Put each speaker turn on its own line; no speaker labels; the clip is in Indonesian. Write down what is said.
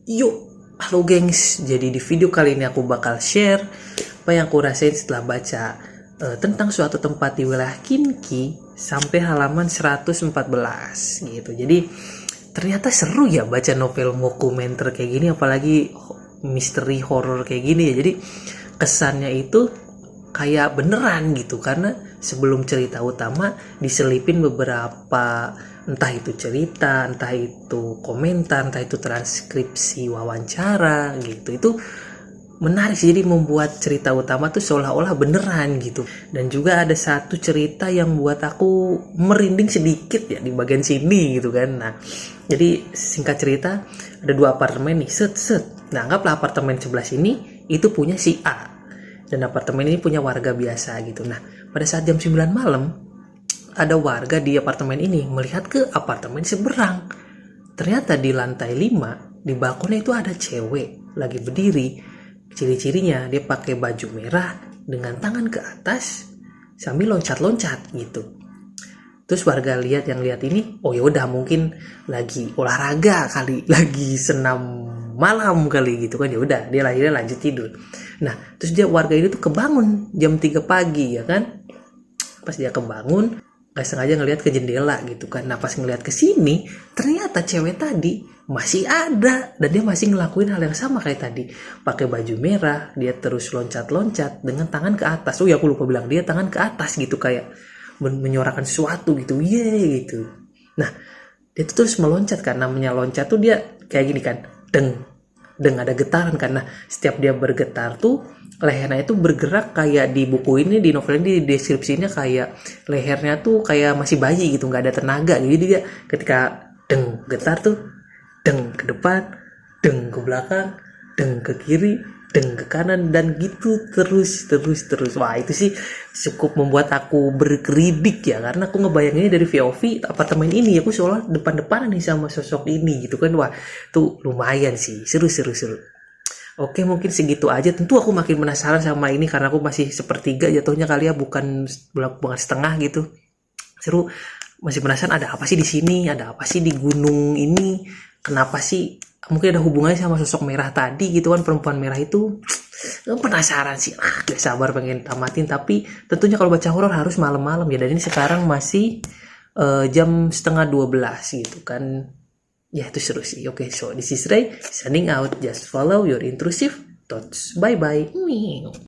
Yuk, halo gengs. Jadi di video kali ini aku bakal share apa yang aku rasain setelah baca tentang suatu tempat di wilayah Kinki sampai halaman 114 gitu. Jadi ternyata seru ya baca novel dokumenter kayak gini, apalagi misteri horror kayak gini ya. Jadi kesannya itu kayak beneran gitu, karena sebelum cerita utama diselipin beberapa, entah itu cerita, entah itu komentar, entah itu transkripsi wawancara gitu. Itu menarik sih, jadi membuat cerita utama tuh seolah-olah beneran gitu. Dan juga ada satu cerita yang buat aku merinding sedikit ya di bagian sini gitu kan. Nah, jadi singkat cerita, ada dua apartemen nih, nah anggaplah apartemen sebelah sini itu punya si A, dan apartemen ini punya warga biasa gitu. Nah, pada saat jam 9 malam, ada warga di apartemen ini melihat ke apartemen seberang. Ternyata di lantai 5, di balkonnya itu ada cewek lagi berdiri. Ciri-cirinya dia pakai baju merah dengan tangan ke atas sambil loncat-loncat gitu. Terus warga yang lihat ini, oh ya udah mungkin lagi olahraga kali, lagi senam malam kali gitu kan. Ya udah, dia akhirnya lanjut tidur. Nah, terus warga ini tuh kebangun jam 3 pagi ya kan. Pas dia kebangun, gak sengaja ngelihat ke jendela gitu kan. Nah, pas ngelihat ke sini, ternyata cewek tadi masih ada, dan dia masih ngelakuin hal yang sama kayak tadi. Pakai baju merah, dia terus loncat-loncat dengan tangan ke atas. Oh ya, aku lupa bilang, dia tangan ke atas gitu, kayak menyuarakan sesuatu gitu, gitu. Nah, dia tuh terus meloncat kan. Namanya loncat tuh dia kayak gini kan, deng ada getaran, karena setiap dia bergetar tuh lehernya itu bergerak kayak di buku ini, di novel ini, di deskripsinya kayak lehernya tuh kayak masih bayi gitu, nggak ada tenaga. Jadi dia ketika getar tuh ke depan, ke belakang, ke kiri, ke kanan, dan gitu terus. Wah, itu sih cukup membuat aku berkeridik ya, karena aku ngebayanginnya dari VOV apartemen ini, aku seolah depan-depanan nih sama sosok ini gitu kan. Wah, tuh lumayan sih, seru. Oke, mungkin segitu aja. Tentu aku makin penasaran sama ini karena aku masih sepertiga jatuhnya kali ya, bukan setengah gitu. Seru, masih penasaran ada apa sih di sini, ada apa sih di gunung ini, kenapa sih, mungkin ada hubungannya sama sosok merah tadi gitu kan, perempuan merah itu. Penasaran sih, gak sabar pengen tamatin. Tapi tentunya kalau baca horor harus malam-malam ya, dan ini sekarang masih jam 11:30 gitu kan. Ya, itu seru sih. Oke, so this is Ray signing out. Just follow your intrusive thoughts. Bye bye.